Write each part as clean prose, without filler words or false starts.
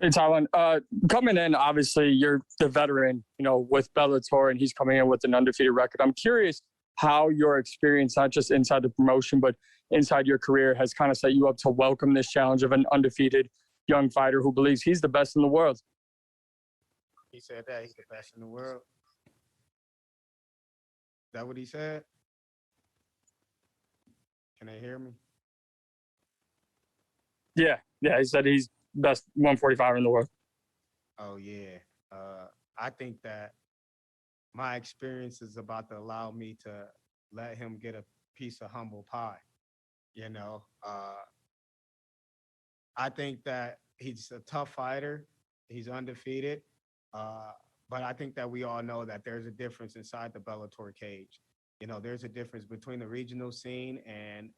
Hey, Tywan. Coming in, obviously, you're the veteran, with Bellator, and he's coming in with an undefeated record. I'm curious how your experience, not just inside the promotion, but inside your career, has kind of set you up to welcome this challenge of an undefeated young fighter who believes he's the best in the world. He said that he's the best in the world. Is that what he said? Can they hear me? Yeah, he said he's best 145 in the world. Oh yeah. I think that my experience is about to allow me to let him get a piece of humble pie. You know, I think that he's a tough fighter. He's undefeated. But I think that we all know that there's a difference inside the Bellator cage. There's a difference between the regional scene and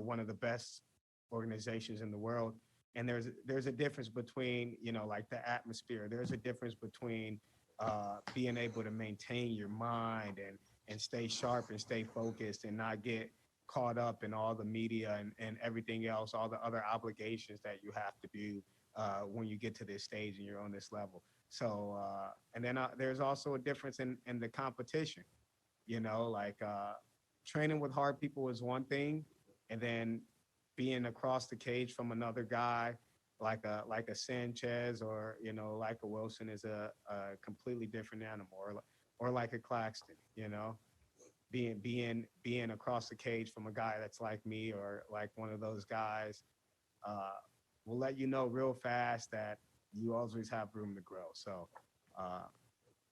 one of the best organizations in the world. And there's a difference between, like the atmosphere. There's a difference between being able to maintain your mind and stay sharp and stay focused and not get caught up in all the media and everything else, all the other obligations that you have to do when you get to this stage and you're on this level. So, and then there's also a difference in the competition, training with hard people is one thing, and then being across the cage from another guy like a Sanchez or like a Wilson is a completely different animal, or like a Claxton, being across the cage from a guy that's like me or like one of those guys will let you know real fast that you always have room to grow. So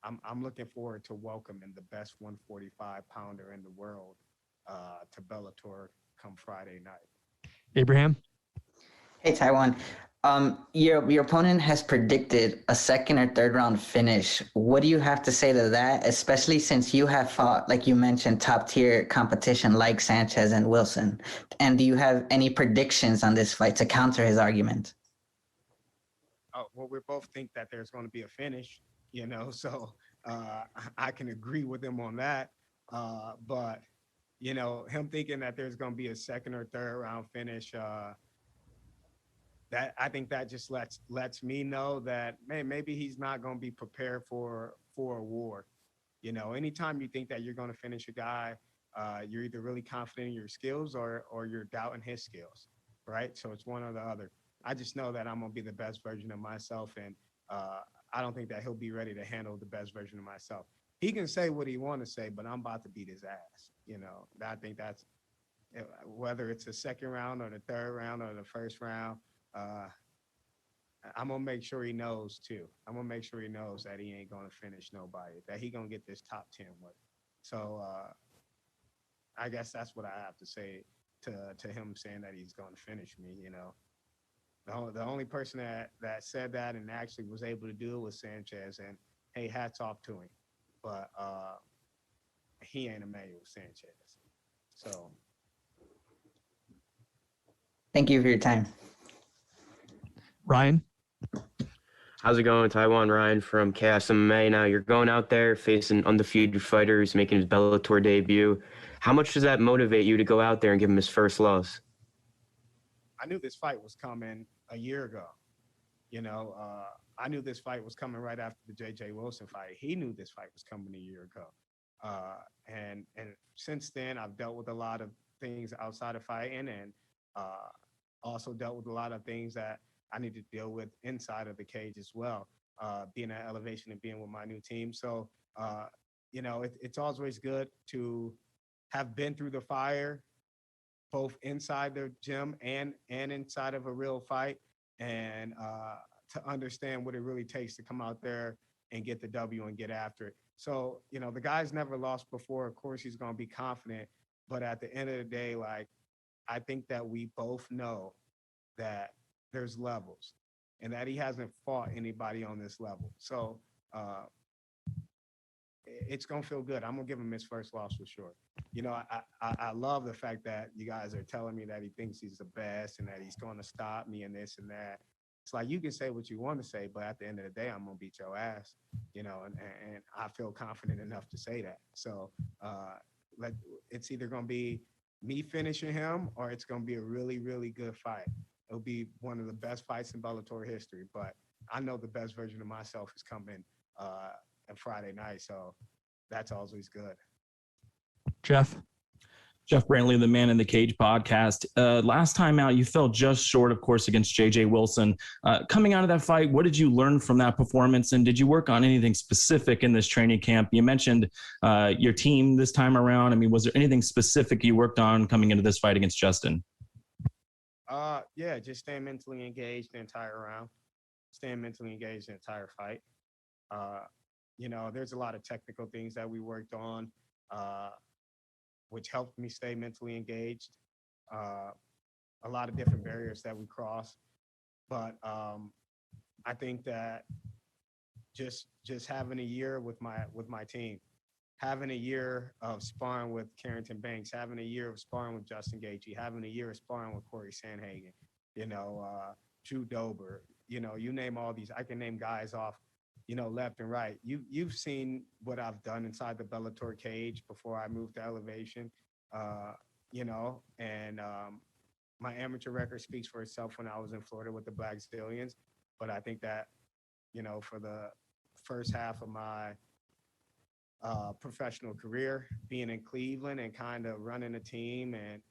I'm looking forward to welcoming the best 145 pounder in the world to Bellator come Friday night. Abraham? Hey, Taiwan. Your opponent has predicted a second or third round finish. What do you have to say to that, especially since you have fought, like you mentioned, top tier competition like Sanchez and Wilson? And do you have any predictions on this fight to counter his argument? Well, we both think that there's going to be a finish, so I can agree with him on that. But him thinking that there's going to be a second or third round finish, that I think that just lets me know that maybe he's not going to be prepared for a war. Anytime you think that you're going to finish a guy, you're either really confident in your skills or you're doubting his skills, right? So it's one or the other. I just know that I'm going to be the best version of myself, and I don't think that he'll be ready to handle the best version of myself. He can say what he want to say, but I'm about to beat his ass. I think that's, whether it's the second round or the third round or the first round, I'm going to make sure he knows too. I'm going to make sure he knows that he ain't going to finish nobody, that he going to get this top 10 work. So I guess that's what I have to say to him saying that he's going to finish me. The only person that said that and actually was able to do it was Sanchez, and hey, hats off to him. But he ain't Emmanuel Sanchez. So thank you for your time. Ryan? How's it going, Tywan? Ryan from Chaos MMA. Now you're going out there facing undefeated fighters, making his Bellator debut. How much does that motivate you to go out there and give him his first loss? I knew this fight was coming a year ago. I knew this fight was coming right after the J.J. Wilson fight. He knew this fight was coming a year ago. And since then, I've dealt with a lot of things outside of fighting, and also dealt with a lot of things that I need to deal with inside of the cage as well, being at Elevation and being with my new team. So, it's always good to have been through the fire, both inside the gym and inside of a real fight, and to understand what it really takes to come out there and get the W and get after it. So, the guy's never lost before. Of course, he's going to be confident. But at the end of the day, I think that we both know that there's levels and that he hasn't fought anybody on this level. So it's going to feel good. I'm going to give him his first loss for sure. I love the fact that you guys are telling me that he thinks he's the best and that he's going to stop me and this and that. It's like, you can say what you want to say, but at the end of the day, I'm going to beat your ass, and I feel confident enough to say that. So it's either going to be me finishing him or it's going to be a really, really good fight. It'll be one of the best fights in Bellator history. But I know the best version of myself is coming on Friday night, so that's always good. Jeff Brantley, the Man in the Cage podcast. Last time out, you fell just short, of course, against J.J. Wilson. Coming out of that fight, what did you learn from that performance, and did you work on anything specific in this training camp? You mentioned your team this time around. I mean, was there anything specific you worked on coming into this fight against Justin? Yeah, just staying mentally engaged the entire round, staying mentally engaged the entire fight. There's a lot of technical things that we worked on, which helped me stay mentally engaged. A lot of different barriers that we crossed. But I think that just having a year with my team, having a year of sparring with Carrington Banks, having a year of sparring with Justin Gaethje, having a year of sparring with Corey Sandhagen, Drew Dober, you name all these. I can name guys off, left and right. You've seen what I've done inside the Bellator cage before I moved to Elevation, and my amateur record speaks for itself when I was in Florida with the Black Stallions. But I think that, for the first half of my professional career, being in Cleveland and kind of running a team and,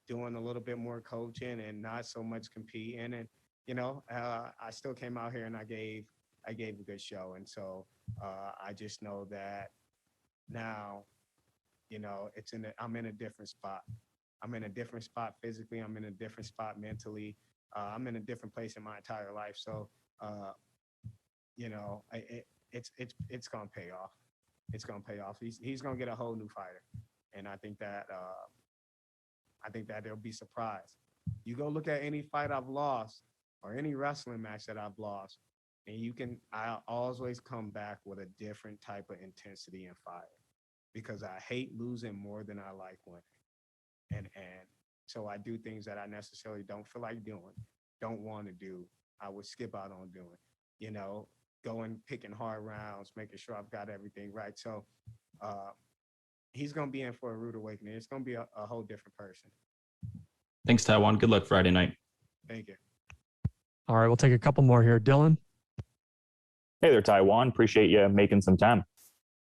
doing a little bit more coaching and not so much competing. And, I still came out here and I gave a good show. And so I just know that now, I'm in a different spot. I'm in a different spot physically. I'm in a different spot mentally. I'm in a different place in my entire life. So, it's going to pay off. It's going to pay off. He's going to get a whole new fighter. And I think that they'll be surprised. You go look at any fight I've lost or any wrestling match that I've lost, and I'll always come back with a different type of intensity and fire, because I hate losing more than I like winning. And so I do things that I necessarily don't feel like doing, don't want to do. I would skip out on doing, going, picking hard rounds, making sure I've got everything right. So he's going to be in for a rude awakening. It's going to be a whole different person. Thanks, Tywan. Good luck Friday night. Thank you. All right, we'll take a couple more here. Dylan? Hey there, Tywan. Appreciate you making some time.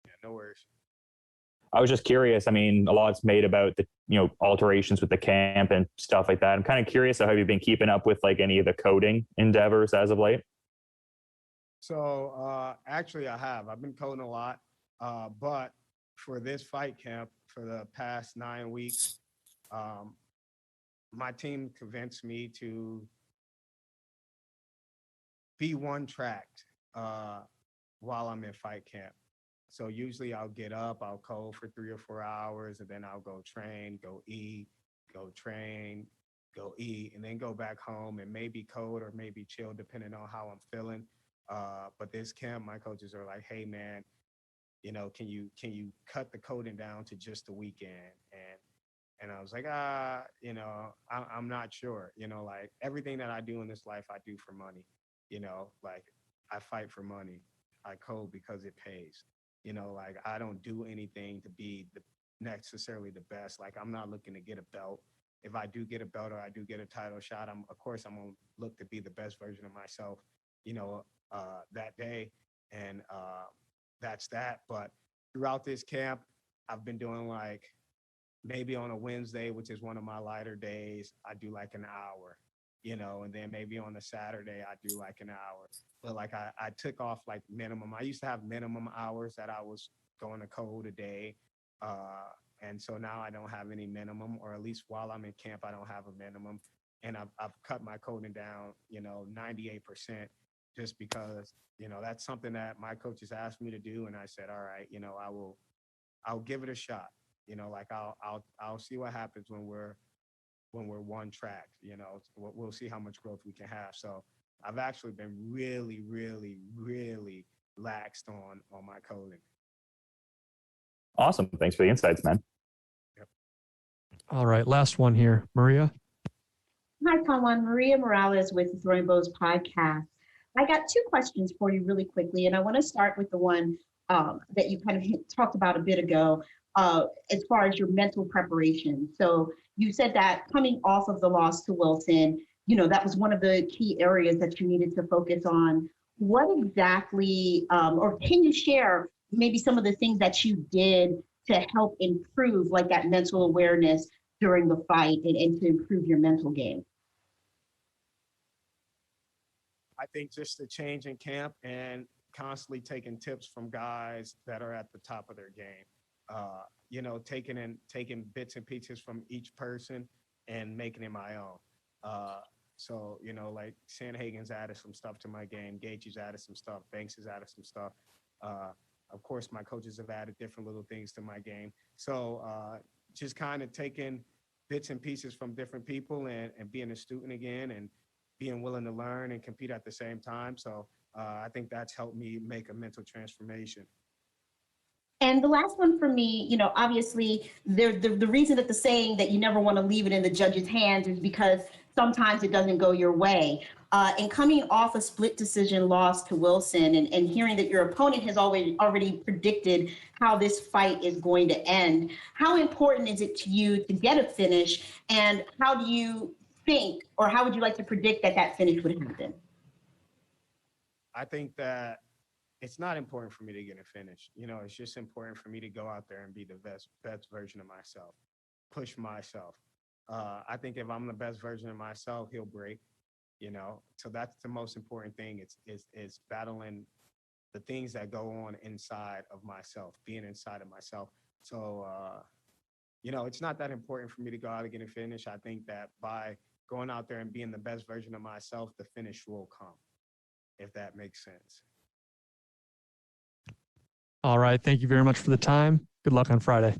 Yeah, no worries. I was just curious. I mean, a lot's made about the, alterations with the camp and stuff like that. I'm kind of curious, have you been keeping up with like any of the coding endeavors as of late? So actually I have. I've been coding a lot. But for this fight camp, for the past 9 weeks, my team convinced me to be one-tracked while I'm in fight camp. So usually I'll get up, I'll code for 3 or 4 hours, and then I'll go train, go eat, go train, go eat, and then go back home and maybe code or maybe chill, depending on how I'm feeling. But this camp, my coaches are like, hey man, can you cut the coding down to just the weekend? And I was like, I'm not sure. Like everything that I do in this life, I do for money. Like I fight for money. I code because it pays. Like I don't do anything to be necessarily the best. Like I'm not looking to get a belt. If I do get a belt or I do get a title shot, I'm gonna look to be the best version of myself, that day. And that's that. But throughout this camp, I've been doing like maybe on a Wednesday, which is one of my lighter days, I do like an hour, and then maybe on a Saturday, I do like an hour. But like I took off like minimum. I used to have minimum hours that I was going to code a day. And so now I don't have any minimum, or at least while I'm in camp, I don't have a minimum. And I've cut my coding down, 98%, just because, that's something that my coaches asked me to do. And I said, all right, I'll give it a shot. Like I'll see what happens when we're one track. We'll see how much growth we can have. So I've actually been really, really, really laxed on my coding. Awesome. Thanks for the insights, man. Yep. All right, last one here. Maria? Hi, Tywan. Maria Morales with the Throwing Bows podcast. I got 2 questions for you really quickly, and I want to start with the one that you kind of talked about a bit ago. as far as your mental preparation. So you said that coming off of the loss to Wilson, that was one of the key areas that you needed to focus on. What exactly, or can you share maybe some of the things that you did to help improve like that mental awareness during the fight and to improve your mental game? I think just the change in camp and constantly taking tips from guys that are at the top of their game. Taking bits and pieces from each person and making it my own. So, like Sandhagen's added some stuff to my game. Gaethje's added some stuff. Banks has added some stuff. Of course, my coaches have added different little things to my game. So just kind of taking bits and pieces from different people and being a student again and being willing to learn and compete at the same time. So I think that's helped me make a mental transformation. And the last one for me, obviously, the reason that the saying that you never want to leave it in the judge's hands is because sometimes it doesn't go your way. And coming off a split decision loss to Wilson and hearing that your opponent has already predicted how this fight is going to end, how important is it to you to get a finish? And how do you think, or how would you like to predict that finish would happen? I think that it's not important for me to get a finish. It's just important for me to go out there and be the best version of myself, push myself. I think if I'm the best version of myself, he'll break, So that's the most important thing. It's battling the things that go on inside of myself, being inside of myself. So, it's not that important for me to go out and get a finish. I think that by going out there and being the best version of myself, the finish will come, if that makes sense. All right. Thank you very much for the time. Good luck on Friday.